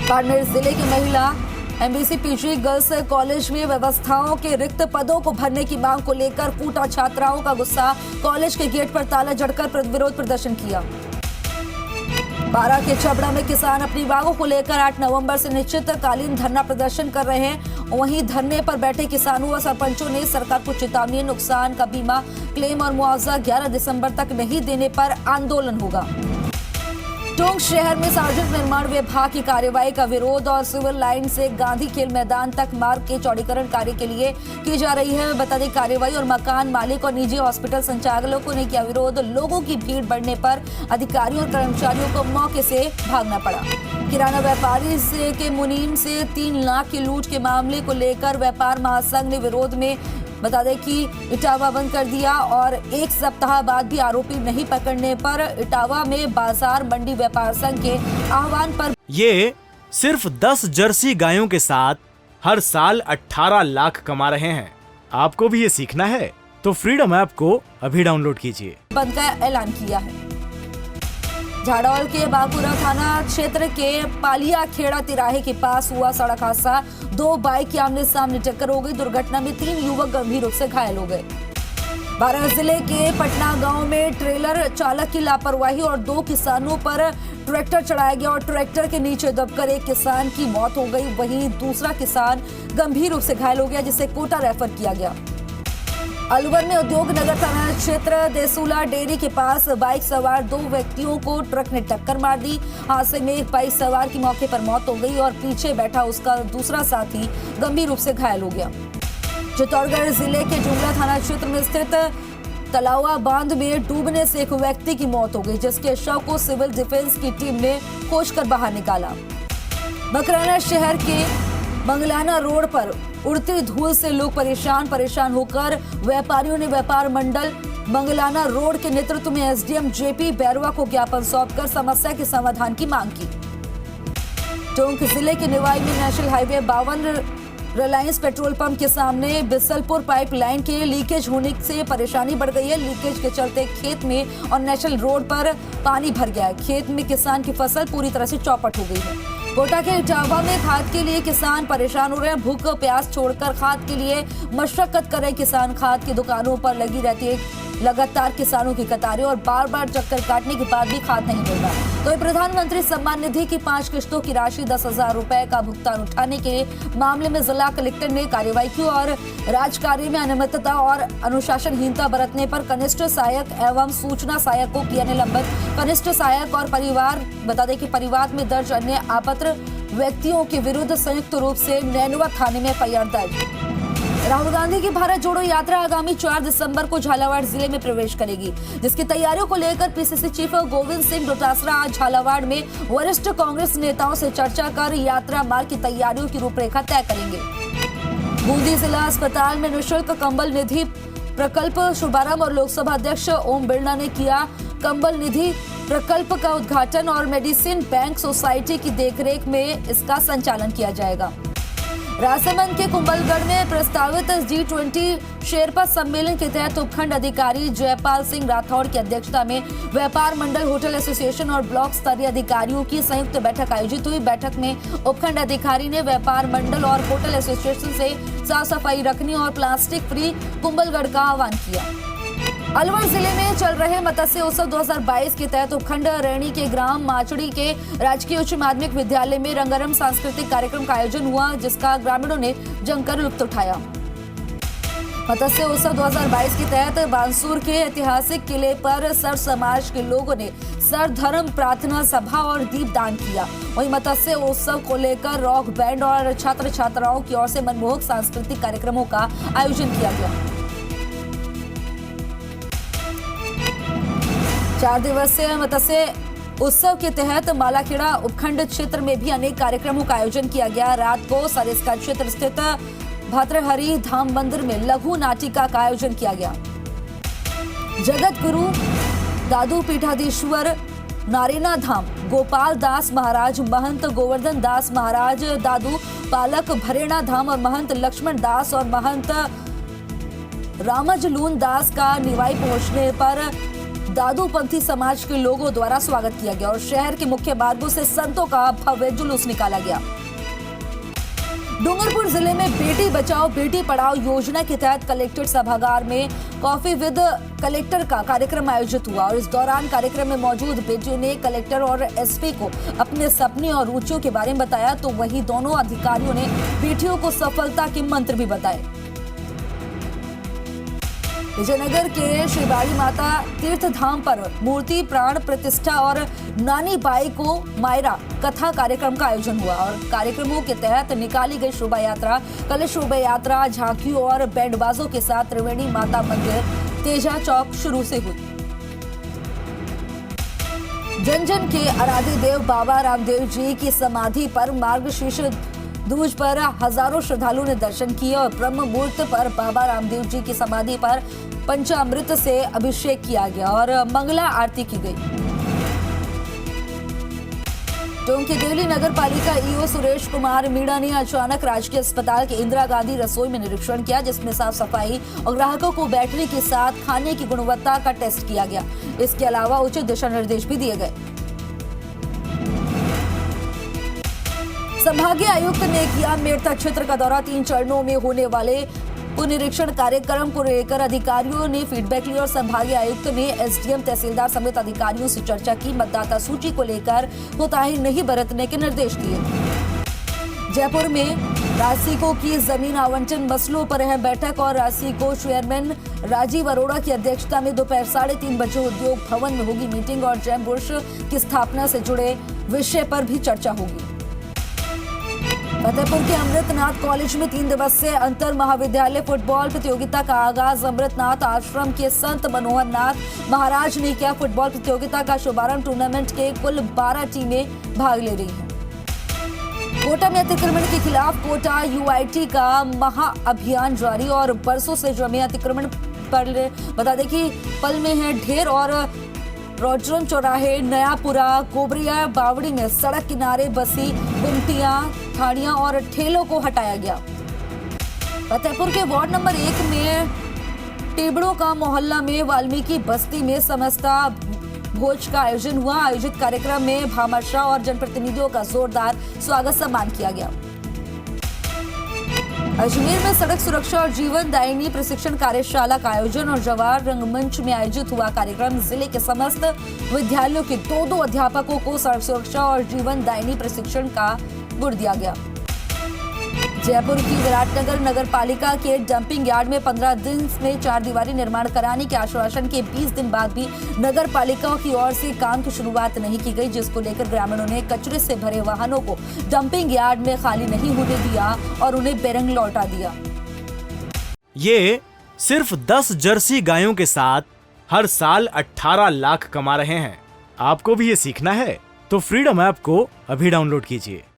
बाड़मेर जिले की महिला एमबीसी पीजी गर्ल्स कॉलेज में व्यवस्थाओं के रिक्त पदों को भरने की मांग को लेकर फूटा छात्राओं का गुस्सा। कॉलेज के गेट पर ताला जड़कर विरोध प्रदर्शन किया। बारां के छबड़ा में किसान अपनी मांगों को लेकर 8 नवंबर से निश्चितकालीन धरना प्रदर्शन कर रहे हैं। वहीं धरने पर बैठे किसानों व सरपंचों ने सरकार को चेतावनी, नुकसान का बीमा क्लेम और मुआवजा 11 दिसंबर तक नहीं देने पर आंदोलन होगा। टोंक शहर में सार्वजनिक निर्माण विभाग की कार्रवाई का विरोध और सिविल लाइन से गांधी खेल मैदान तक मार्ग के चौड़ीकरण कार्य के लिए की जा रही है। बता दें, कार्रवाई और मकान मालिक और निजी हॉस्पिटल संचालकों ने किया विरोध। लोगों की भीड़ बढ़ने पर अधिकारियों और कर्मचारियों को मौके से भागना पड़ा। किराना व्यापारी के मुनीम से 3 लाख की लूट के मामले को लेकर व्यापार महासंघ ने विरोध में बता दें कि इटावा बंद कर दिया और 1 सप्ताह बाद भी आरोपी नहीं पकड़ने पर इटावा में बाजार मंडी व्यापार संघ के आह्वान पर ये सिर्फ 10 जर्सी गायों के साथ हर साल 18 लाख कमा रहे हैं। आपको भी ये सीखना है तो फ्रीडम ऐप को अभी डाउनलोड कीजिए। बंद का ऐलान किया है। झाड़ौल के बांकुरा थाना क्षेत्र के पालिया खेड़ा तिराहे के पास हुआ सड़क हादसा। 2 बाइक की आमने सामने टक्कर हो गई। दुर्घटना में 3 युवक गंभीर रूप से घायल हो गए। बारां जिले के पटना गांव में ट्रेलर चालक की लापरवाही और 2 किसानों पर ट्रैक्टर चढ़ाया गया और ट्रैक्टर के नीचे दबकर एक किसान की मौत हो गई। वहीं दूसरा किसान गंभीर रूप से घायल हो गया, जिसे कोटा रेफर किया गया। अलवर में उद्योग नगर थाना क्षेत्र देसुला डेयरी के पास बाइक सवार 2 व्यक्तियों को ट्रक ने टक्कर मार दी। हादसे में एक बाइक सवार की मौके पर मौत हो गई और पीछे बैठा उसका दूसरा साथी गंभीर रूप से घायल हो गया। चित्तौड़गढ़ जिले के जुमला थाना क्षेत्र में स्थित तलावा बांध में डूबने से एक व्यक्ति की मौत हो गई, जिसके शव को सिविल डिफेंस की टीम ने खोजकर बाहर निकाला। मकराना शहर के मंगलाना रोड पर उड़ती धूल से लोग परेशान होकर व्यापारियों ने व्यापार मंडल मंगलाना रोड के नेतृत्व में एसडीएम जेपी बैरवा को ज्ञापन सौंपकर समस्या के समाधान की मांग की। टोंक जिले के निवाई में national highway 52 Reliance petrol pump के सामने बिसलपुर पाइप लाइन के लीकेज होने से परेशानी बढ़ गई है। लीकेज के चलते खेत में और नेशनल रोड पर पानी भर गया है। खेत में किसान की फसल पूरी तरह से चौपट हो गई है। कोटा के इटावा में खाद के लिए किसान परेशान हो रहे हैं। भूख प्यास छोड़कर खाद के लिए मशक्कत कर रहे किसान। खाद की दुकानों पर लगी रहती है लगातार किसानों की कतारें और बार चक्कर काटने के बाद भी खाद नहीं मिल रहा। तो प्रधानमंत्री सम्मान निधि की 5 किस्तों की राशि 10,000 रुपए का भुगतान उठाने के मामले में जिला कलेक्टर ने कार्रवाई की और राजकार्य में अनियमितता और अनुशासनहीनता बरतने पर कनिष्ठ सहायक एवं सूचना सहायक को किया निलंबित। कनिष्ठ सहायक और परिवार बता दें कि परिवार में दर्ज अन्य आपात्र व्यक्तियों के विरुद्ध संयुक्त रूप से नैनवा थाने में एफआईआर दर्ज। राहुल गांधी की भारत जोड़ो यात्रा आगामी 4 दिसंबर को झालावाड़ जिले में प्रवेश करेगी, जिसकी तैयारियों को लेकर पीसीसी चीफ गोविंद सिंह डोटासरा आज झालावाड़ में वरिष्ठ कांग्रेस नेताओं से चर्चा कर यात्रा मार्ग की तैयारियों की रूपरेखा तय करेंगे। बूंदी जिला अस्पताल में निःशुल्क कंबल निधि प्रकल्प शुभारंभ और लोकसभा अध्यक्ष ओम बिरला ने किया कंबल निधि प्रकल्प का उद्घाटन और मेडिसिन बैंक सोसाइटी की देखरेख में इसका संचालन किया जाएगा। राजसमंद के कुंभलगढ़ में प्रस्तावित G20 शेरपा सम्मेलन के तहत उपखंड अधिकारी जयपाल सिंह राठौड़ की अध्यक्षता में व्यापार मंडल, होटल एसोसिएशन और ब्लॉक स्तरीय अधिकारियों की संयुक्त बैठक आयोजित हुई। बैठक में उपखंड अधिकारी ने व्यापार मंडल और होटल एसोसिएशन से साफ सफाई रखने और प्लास्टिक फ्री कुंभलगढ़ का आह्वान किया। अलवर जिले में चल रहे मत्स्य उत्सव 2022 के तहत उपखंड रैणी के ग्राम माचड़ी के राजकीय उच्च माध्यमिक विद्यालय में रंगारंग सांस्कृतिक कार्यक्रम का आयोजन हुआ, जिसका ग्रामीणों ने जमकर लुत्फ उठाया। मत्स्य उत्सव 2022 के तहत बांसुर के ऐतिहासिक किले पर सर समाज के लोगों ने सर्वधर्म प्रार्थना सभा और दीपदान किया। वहीं मत्स्य उत्सव को लेकर रॉक बैंड और छात्र छात्राओं की ओर से मनमोहक सांस्कृतिक कार्यक्रमों का आयोजन किया गया। 4 दिवसीय मत्स्य उत्सव के तहत मालाखेड़ा उपखंड क्षेत्र में भी अनेक कार्यक्रमों का आयोजन किया गया। रात को सरिस्का क्षेत्र स्थित भद्रहरि धाम मंदिर में लघु नाटिका का आयोजन किया गया। जगत गुरु दादू पीठाधीश्वर नारेना धाम गोपाल दास महाराज, महंत गोवर्धन दास महाराज दादू पालक भरेणा धाम और महंत लक्ष्मण दास और महंत रामजलून दास का निवाई पहुंचने पर दादूपंथी समाज के लोगों द्वारा स्वागत किया गया और शहर के मुख्य मार्गों से संतों का भव्य जुलूस निकाला गया। डूंगरपुर जिले में बेटी बचाओ बेटी पढ़ाओ योजना के तहत कलेक्ट्रेट सभागार में कॉफी विद कलेक्टर का कार्यक्रम आयोजित हुआ और इस दौरान कार्यक्रम में मौजूद बेटियों ने कलेक्टर और एसपी को अपने सपने और रुचियों के बारे में बताया, तो वहीं दोनों अधिकारियों ने बेटियों को सफलता के मंत्र भी बताए। विजयनगर के श्रीबाड़ी माता तीर्थ धाम पर मूर्ति प्राण प्रतिष्ठा और नानी बाई को मायरा कथा कार्यक्रम का आयोजन हुआ और कार्यक्रमों के तहत निकाली गई शोभा यात्रा, कलश शोभा यात्रा, झांकियों और बैंडबाजों के साथ त्रिवेणी माता मंदिर तेजा चौक शुरू से हुई। जन जन के आराध्य देव बाबा रामदेव जी की समाधि पर मार्गशीर्ष दूज पर हजारों श्रद्धालुओं ने दर्शन किए और ब्रह्म मुहूर्त पर बाबा रामदेव जी की समाधि पर पंचामृत से अभिषेक किया गया और मंगला आरती की गई। टोंक के देवली नगर पालिका ईओ सुरेश कुमार मीणा ने अचानक राजकीय अस्पताल के इंदिरा गांधी रसोई में निरीक्षण किया, जिसमें साफ सफाई और ग्राहकों को बैठने के साथ खाने की गुणवत्ता का टेस्ट किया गया। इसके अलावा उचित दिशा निर्देश भी दिए गए। संभागीय आयुक्त ने किया मेरठ क्षेत्र का दौरा। 3 चरणों में होने वाले पुनरीक्षण कार्यक्रम को लेकर अधिकारियों ने फीडबैक लिया और संभागीय आयुक्त ने एसडीएम तहसीलदार समेत अधिकारियों से चर्चा की। मतदाता सूची को लेकर कोताही नहीं बरतने के निर्देश दिए। जयपुर में रासिको की जमीन आवंटन मसलों पर अहम बैठक और रासिको चेयरमैन राजीव अरोड़ा की अध्यक्षता में दोपहर 3:30 बजे उद्योग भवन में होगी मीटिंग और जैम बुर्श की स्थापना से जुड़े विषय पर भी चर्चा होगी। फतेहपुर के अमृतनाथ कॉलेज में 3 दिवसीय अंतर महाविद्यालय फुटबॉल प्रतियोगिता का आगाज। अमृतनाथ आश्रम के संत मनोहर नाथ महाराज ने किया फुटबॉल प्रतियोगिता का शुभारंभ। टूर्नामेंट के कुल 12 टीमें भाग ले रही हैं। कोटा में अतिक्रमण के खिलाफ कोटा यूआईटी का महाअभियान जारी और बरसों से जमे अतिक्रमण पर बता दें कि पल में है ढेर और रोजरन चौराहे, नयापुरा, कोबरिया, बावड़ी में सड़क किनारे बसी गुमटियां, थाड़ियां और ठेलों को हटाया गया। फतेहपुर के वार्ड नंबर 1 में टेबड़ों का मोहल्ला में वाल्मीकि बस्ती में समस्ता भोज का आयोजन हुआ। आयोजित कार्यक्रम में भामाशाह और जनप्रतिनिधियों का जोरदार स्वागत सम्मान किया गया। अजमेर में सड़क सुरक्षा और जीवन दायिनी प्रशिक्षण कार्यशाला का आयोजन और जवाहर रंगमंच में आयोजित हुआ कार्यक्रम। जिले के समस्त विद्यालयों के 2 अध्यापकों को सड़क सुरक्षा और जीवन दायिनी प्रशिक्षण का गुण दिया गया। जयपुर की विराटनगर नगर पालिका के डंपिंग यार्ड में 15 दिन में 4 दीवारी निर्माण कराने के आश्वासन के 20 दिन बाद भी नगर पालिका की ओर से काम की शुरुआत नहीं की गई, जिसको लेकर ग्रामीणों ने कचरे से भरे वाहनों को डंपिंग यार्ड में खाली नहीं होने दिया और उन्हें बेरंग लौटा दिया। ये सिर्फ 10 जर्सी गायों के साथ हर साल 18 लाख कमा रहे हैं। आपको भी ये सीखना है तो फ्रीडम ऐप को अभी डाउनलोड कीजिए।